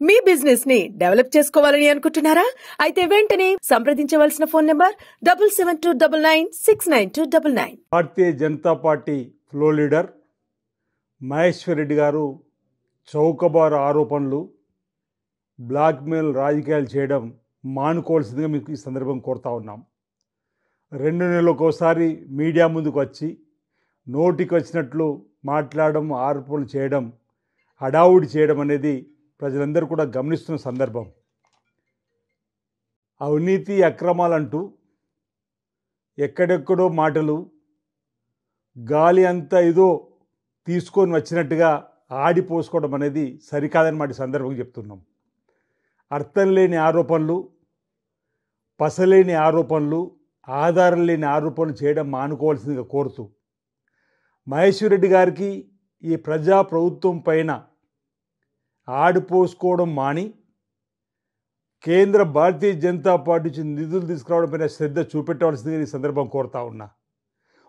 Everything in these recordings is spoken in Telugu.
మీ బిజినెస్ ని డెవలప్ చేసుకోవాలని అనుకుంటున్నారా? అయితే వెంటనే సంప్రదించవలసిన phone number 7729969299. Bharatiya Janata Party floor leader Maheshwar Reddy గారు చౌకబారు ఆరోపణలు, బ్లాక్మెయిల్ రాజకీయాలు చేయడం మానుకోవాల్సిందిగా మీకు ఈ సందర్భం కోరుతా ఉన్నాం. 2 నెలలకోసారి మీడియా ముందుకు వచ్చి నోటికి వచ్చినట్లు మాట్లాడడం, ఆరోపణలు చేయడం, హడావుడి చేయడం అనేది ప్రజలందరూ కూడా గమనిస్తున్న సందర్భం. అవినీతి అక్రమాలంటూ ఎక్కడెక్కడో మాటలు, గాలి అంతా ఏదో తీసుకొని వచ్చినట్టుగా ఆడిపోసుకోవడం అనేది సరికాదని మాట సందర్భంగా చెప్తున్నాం. అర్థం లేని ఆరోపణలు, పసలేని ఆరోపణలు, ఆధారం లేని ఆరోపణలు చేయడం మానుకోవాల్సిందిగా కోరుతూ, మహేశ్వర్ రెడ్డి గారికి ఈ ప్రభుత్వం పైన ఆడిపోసుకోవడం మాని కేంద్ర భారతీయ జనతా పార్టీ నుంచి నిధులు తీసుకురావడం పైన శ్రద్ధ చూపెట్టవలసిందిగా ఈ సందర్భం కోరుతా ఉన్నా.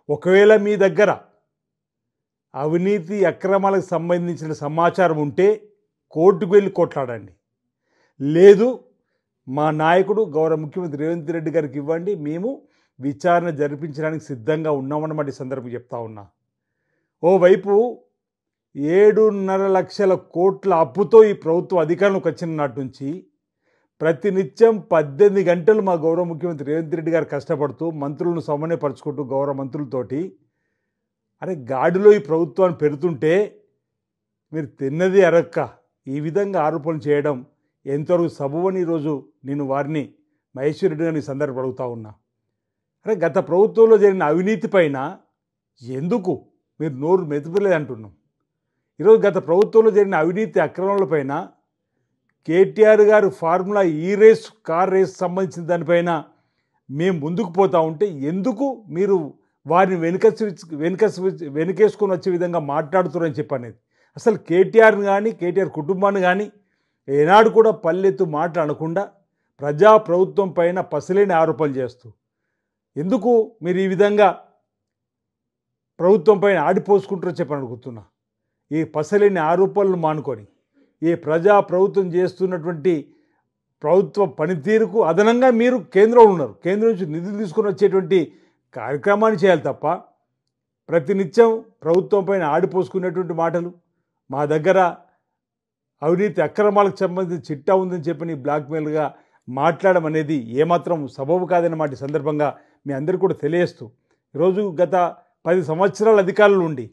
ఒకవేళ మీ దగ్గర అవినీతి అక్రమాలకు సంబంధించిన సమాచారం ఉంటే కోర్టుకు వెళ్ళి కొట్లాడండి. లేదు, మా నాయకుడు గౌరవ ముఖ్యమంత్రి రేవంత్ రెడ్డి గారికి ఇవ్వండి, మేము విచారణ జరిపించడానికి సిద్ధంగా ఉన్నామన్నమాట ఈ సందర్భం చెప్తా ఉన్నా. ఓవైపు 7.5 లక్షల కోట్ల అప్పుతో ఈ ప్రభుత్వం అధికారంలోకి వచ్చిన నాటి నుంచి ప్రతినిత్యం 18 గంటలు మా గౌరవ ముఖ్యమంత్రి రేవంత్ రెడ్డి గారు కష్టపడుతూ మంత్రులను సమన్వయపరుచుకుంటూ గౌరవ మంత్రులతోటి గాడిలో ఈ ప్రభుత్వాన్ని పెడుతుంటే మీరు తిన్నది అరక్క ఈ విధంగా ఆరోపణలు చేయడం ఎంతవరకు సబబని ఈరోజు నేను వారిని మహేశ్వర్ రెడ్డి గారిని సందర్భం అడుగుతా ఉన్నా. గత ప్రభుత్వంలో జరిగిన అవినీతి పైన ఎందుకు మీరు నోరు మెదుపులేదు అంటున్నాం. ఈరోజు గత ప్రభుత్వంలో జరిగిన అవినీతి అక్రమాలపైన కేటీఆర్ గారు ఫార్ములా కార్ రేస్ సంబంధించిన దానిపైన మేము ముందుకు పోతూ ఉంటే ఎందుకు మీరు వారిని వెనుకేసుకొని వచ్చే విధంగా మాట్లాడుతున్నారని చెప్పనేది. అసలు కేటీఆర్ని కానీ కేటీఆర్ కుటుంబాన్ని కానీ ఏనాడు కూడా పల్లెత్తు మాట్లాడకుండా ప్రభుత్వం పైన పసలేని ఆరోపణలు చేస్తూ ఎందుకు మీరు ఈ విధంగా ప్రభుత్వం పైన ఆడిపోసుకుంటారో చెప్పని అడుగుతున్నా. ఈ పసలేని ఆరోపణలు మానుకొని ఈ ప్రభుత్వం చేస్తున్నటువంటి ప్రభుత్వ పనితీరుకు అదనంగా మీరు కేంద్రంలో ఉన్నారు, కేంద్రం నుంచి నిధులు తీసుకొని వచ్చేటువంటి కార్యక్రమాన్ని చేయాలి తప్ప ప్రతినిత్యం ప్రభుత్వం పైన ఆడిపోసుకునేటువంటి మాటలు, మా దగ్గర అవినీతి అక్రమాలకు సంబంధించి చిట్టా ఉందని చెప్పని బ్లాక్మెయిల్గా మాట్లాడడం అనేది ఏమాత్రం సబబు కాదన్నమాట ఈ సందర్భంగా మీ అందరికీ కూడా తెలియజేస్తూ, ఈరోజు గత 10 సంవత్సరాల అధికారులు ఉండి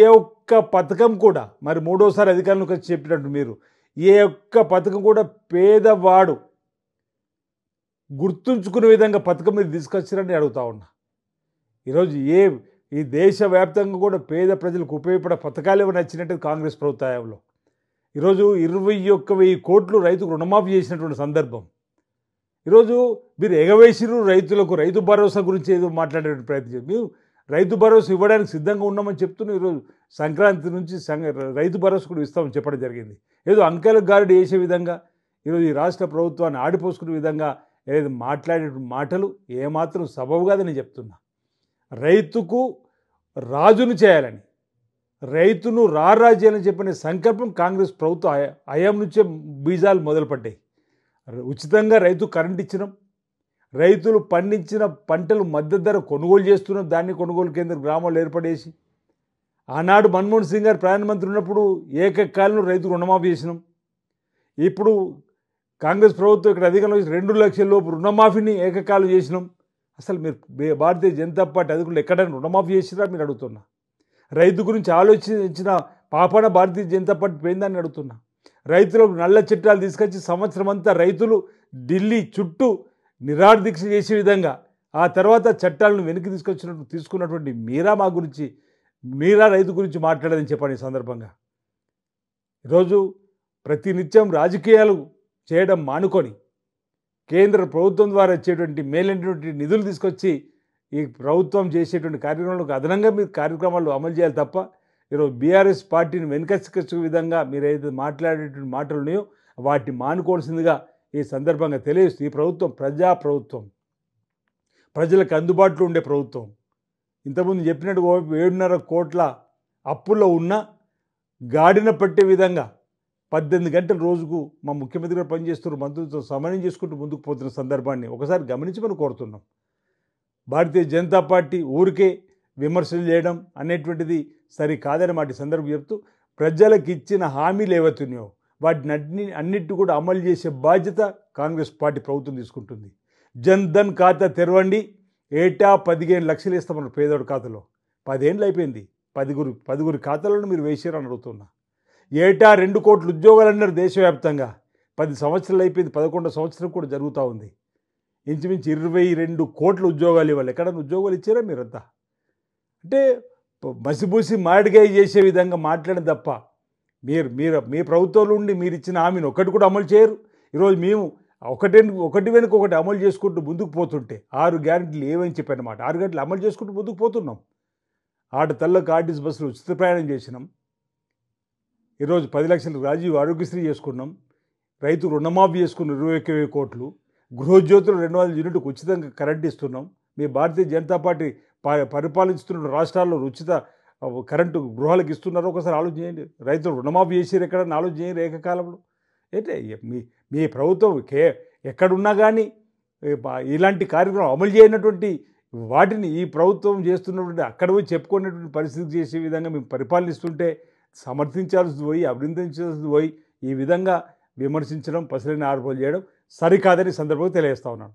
ఏ ఒక్క పథకం కూడా, మరి 3వసారి అధికారంలోకి వచ్చి చెప్పినట్టు మీరు ఏ ఒక్క పథకం కూడా పేదవాడు గుర్తుంచుకునే విధంగా పథకం మీరు తీసుకొచ్చారని అడుగుతా ఉన్నా. ఈరోజు ఈ దేశవ్యాప్తంగా కూడా పేద ప్రజలకు ఉపయోగపడే పథకాలు ఏమైనా నచ్చినట్టు కాంగ్రెస్ ప్రభుత్వంలో ఈరోజు 21,000 కోట్లు రైతుకు రుణమాఫీ చేసినటువంటి సందర్భం. ఈరోజు మీరు ఎగవేసిరు రైతులకు రైతు భరోసా గురించి ఏదో మాట్లాడే ప్రయత్నం. మేము రైతు భరోసా ఇవ్వడానికి సిద్ధంగా ఉన్నామని చెప్తున్నా. ఈరోజు సంక్రాంతి నుంచి రైతు భరోసా కూడా ఇస్తామని చెప్పడం జరిగింది. ఏదో అంకెలకు గారడి వేసే విధంగా ఈరోజు ఈ రాష్ట్ర ప్రభుత్వాన్ని ఆడిపోసుకునే విధంగా ఏదైతే మాట్లాడే మాటలు ఏమాత్రం సబబు కాదని చెప్తున్నా. రైతుకు రాజును చేయాలని, రైతును రారాజ్యాలని చెప్పిన సంకల్పం కాంగ్రెస్ ప్రభుత్వ హయాం నుంచే బీజాలు మొదలుపడ్డాయి. ఉచితంగా రైతు కరెంట్ ఇచ్చినాం, రైతులు పండించిన పంటలు మద్దతు ధర కొనుగోలు చేస్తున్నాం, దాన్ని కొనుగోలు కేంద్ర గ్రామాల్లో ఏర్పడేసి ఆనాడు మన్మోహన్ సింగ్ గారు ప్రధానమంత్రి ఉన్నప్పుడు ఏకకాలంలో రైతు రుణమాఫీ చేసినాం. ఇప్పుడు కాంగ్రెస్ ప్రభుత్వం ఇక్కడ అధికారంలో 2 లక్షల లోపు రుణమాఫీని ఏకకాలం చేసినాం. అసలు మీరు భారతీయ జనతా పార్టీ అధికారులు ఎక్కడైనా రుణమాఫీ చేసినా మీరు అడుగుతున్నా. రైతు గురించి ఆలోచించిన పాపన భారతీయ జనతా పార్టీ పోయిందని అడుగుతున్నా. రైతులకు నల్ల చట్టాలు తీసుకొచ్చి సంవత్సరం అంతా రైతులు ఢిల్లీ చుట్టూ నిరాహార దీక్ష చేసే విధంగా ఆ తర్వాత చట్టాలను వెనక్కి తీసుకున్నటువంటి మీరా రైతు గురించి మాట్లాడదని చెప్పండి. ఈ సందర్భంగా ఈరోజు ప్రతినిత్యం రాజకీయాలు చేయడం మానుకొని కేంద్ర ప్రభుత్వం ద్వారా వచ్చేటువంటి మేలైనటువంటి నిధులు తీసుకొచ్చి ఈ ప్రభుత్వం చేసేటువంటి కార్యక్రమాలకు అదనంగా మీరు కార్యక్రమాలు అమలు చేయాలి తప్ప ఈరోజు బీఆర్ఎస్ పార్టీని వెనుకచ్చే విధంగా మీరు ఏదైతే మాట్లాడేటువంటి మాటలు ఉన్నాయో వాటిని మానుకోవాల్సిందిగా ఈ సందర్భంగా తెలియజేస్తూ, ఈ ప్రభుత్వం ప్రభుత్వం, ప్రజలకు అందుబాటులో ఉండే ప్రభుత్వం. ఇంతకుముందు చెప్పినట్టు 7.5 కోట్ల అప్పుల్లో ఉన్న గాడిన పట్టే విధంగా 18 గంటలు రోజుకు మా ముఖ్యమంత్రి గారు పనిచేస్తున్నారు, మంత్రులతో సమన్వయం చేసుకుంటూ ముందుకు పోతున్న సందర్భాన్ని ఒకసారి గమనించమని కోరుతున్నాం. భారతీయ జనతా పార్టీ ఊరికే విమర్శలు చేయడం అనేటువంటిది సరి కాదని మాట సందర్భం చెప్తూ, ప్రజలకు ఇచ్చిన హామీలు ఏవైతున్నాయో వాటిని అన్నిటి కూడా అమలు చేసే బాధ్యత కాంగ్రెస్ పార్టీ ప్రభుత్వం తీసుకుంటుంది. జన్ ధన్ ఖాతా తెరవండి, ఏటా 15 లక్షలు ఇస్తామన్నారు పేదోడి ఖాతాలో. 10 ఏళ్ళు అయిపోయింది, 10 ఖాతాలను మీరు వేసారని అడుగుతున్నా. ఏటా 2 కోట్ల ఉద్యోగాలు అన్నారు దేశవ్యాప్తంగా. 10 సంవత్సరాలు అయిపోయింది, 11వ సంవత్సరం కూడా జరుగుతూ ఉంది. ఇంచుమించు 22 కోట్ల ఉద్యోగాలు ఇవ్వాలి. ఎక్కడన్నా ఉద్యోగాలు ఇచ్చారా మీరంతా? అంటే మసిబూసి మాడికాయ చేసే విధంగా మాట్లాడడం తప్ప మీ ప్రభుత్వంలో ఉండి మీరు ఇచ్చిన హామీని ఒకటి కూడా అమలు చేయరు. ఈరోజు మేము ఒకటి వెనుక ఒకటి అమలు చేసుకుంటూ ముందుకు పోతుంటే 6 గ్యారెంటీలు ఏమని చెప్పానమాట 6 గంటలు అమలు చేసుకుంటూ ముందుకు పోతున్నాం. ఆటతల్లకు ఆర్టీసీ బస్సులు ఉచిత ప్రయాణం చేసినాం. ఈరోజు 10 లక్షలు రాజీవ్ ఆరోగ్యశ్రీ చేసుకున్నాం. రైతు రుణమాఫీ చేసుకున్న 21 కోట్లు. గృహజ్యోతులు 200 యూనిట్లకు ఉచితంగా కరెంట్ ఇస్తున్నాం. మీ భారతీయ జనతా పార్టీ పరిపాలిస్తున్న రాష్ట్రాల్లో ఉచిత కరెంటు గృహాలకు ఇస్తున్నారు. ఒకసారి ఆలోచన చేయండి. రైతులు రుణమాఫీ చేసారు ఎక్కడన్నా ఆలోచన చేయండి ఏకకాలంలో. అయితే మీ ప్రభుత్వం ఎక్కడున్నా కానీ ఇలాంటి కార్యక్రమం అమలు చేయనటువంటి వాటిని ఈ ప్రభుత్వం చేస్తున్నటువంటి అక్కడ పోయి చెప్పుకునేటువంటి పరిస్థితి చేసే విధంగా మేము పరిపాలనిస్తుంటే సమర్థించాల్సింది పోయి అభినందించాల్సింది పోయి ఈ విధంగా విమర్శించడం, పసరైన ఆరోపణలు చేయడం సరికాదని సందర్భంగా తెలియజేస్తా ఉన్నాను.